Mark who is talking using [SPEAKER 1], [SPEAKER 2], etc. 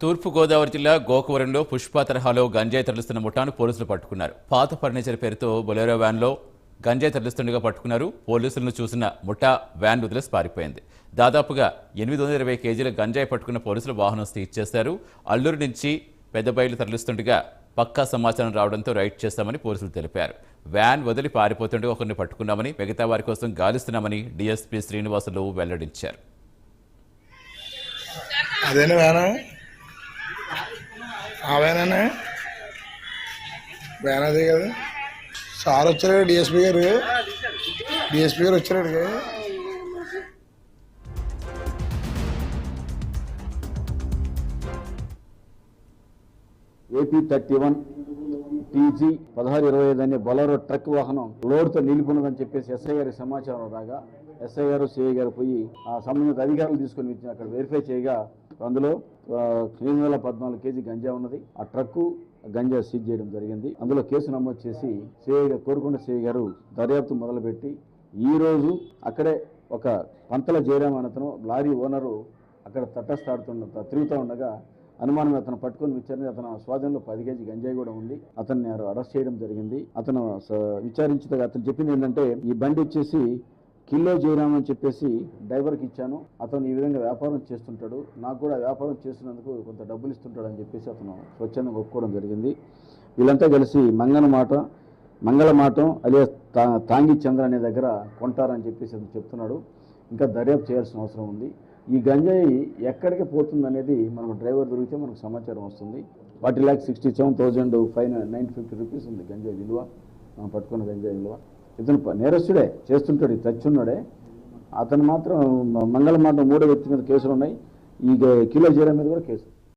[SPEAKER 1] తూర్పుగోదావరి జిల్లా గోకవరంలో పుష్ప తరహాలో గంజాయి తరలిస్తున్న ముఠాను పోలీసులు పట్టుకున్నారు. పాత ఫర్నిచర్ పేరుతో బొలెరో వ్యాన్లో గంజాయి తరలిస్తుండగా పట్టుకున్నారు. పోలీసులను చూసిన ముఠా వ్యాన్ వదిలేసి పారిపోయింది. దాదాపుగా 820 కేజీల గంజాయి పట్టుకున్న పోలీసులు వాహనం సీజ్ చేశారు. అల్లూరు నుంచి పెద్దబయలు తరలిస్తుండగా పక్కా సమాచారం రావడంతో రైడ్ చేస్తామని పోలీసులు తెలిపారు. వ్యాన్ వదిలి పారిపోతుండగా ఒకరిని పట్టుకున్నామని, మిగతా వారి కోసం గాలిస్తున్నామని డీఎస్పీ శ్రీనివాసులు వెల్లడించారు.
[SPEAKER 2] వేనా అదే కదా సార్ వచ్చారు. డిఎస్పీ గారు వచ్చారు.
[SPEAKER 3] ఏపీ 31 టీజీ 1625 అనే బొలెరో ట్రక్ వాహనం లోడ్తో నిలిపినదని చెప్పేసి ఎస్ఐ గారికి సమాచారం రాగా ఎస్ఐ గారు సిఐ గారు పోయి ఆ సంబంధిత అధికారులు తీసుకొని వచ్చి అక్కడ వెరిఫై చేయగా అందులో 814 కేజీ గంజా ఉన్నది. ఆ ట్రక్కు గంజా సీజ్ చేయడం జరిగింది. అందులో కేసు నమోదు చేసి కోరుకొండ సిఐ గారు దర్యాప్తు మొదలుపెట్టి ఈ రోజు అక్కడే ఒక పంతల జయరామ్ అతను లారీ ఓనరు అక్కడ తిరుగుతూ ఉండగా అనుమానం అతను పట్టుకొని విచారణ అతను స్వాధీనంలో 10 కేజీ గంజాయి కూడా ఉంది. అతన్ని అరెస్ట్ చేయడం జరిగింది. అతను విచారించగా అతను చెప్పింది ఏంటంటే ఈ బండి వచ్చేసి కిలో జయరామ్ అని చెప్పేసి డ్రైవర్కి ఇచ్చాను, అతను ఈ విధంగా వ్యాపారం చేస్తుంటాడు, నాకు కూడా వ్యాపారం చేస్తున్నందుకు కొంత డబ్బులు ఇస్తుంటాడు అని చెప్పేసి అతను స్వచ్ఛందంగా ఒప్పుకోవడం జరిగింది. వీళ్ళంతా కలిసి మంగళమాటం అదే తాంగి చంద్ర అనే దగ్గర కొంటారని చెప్పేసి అతను చెప్తున్నాడు. ఇంకా దర్యాప్తు చేయాల్సిన అవసరం ఉంది. ఈ గంజాయి ఎక్కడికి పోతుంది అనేది మనకు డ్రైవర్ దొరికితే మనకు సమాచారం వస్తుంది. 40,67,950 రూపీస్ ఉంది గంజాయి విలువ, మనం పట్టుకున్న గంజాయి విలువ. ఇతను నేరస్తుడే, చేస్తుంటాడు, తచ్చున్నాడే. అతను మాత్రం మంగళమాటం 3వ వ్యక్తి మీద కేసులు ఉన్నాయి. ఈ కిలో జీరా మీద కూడా కేసు.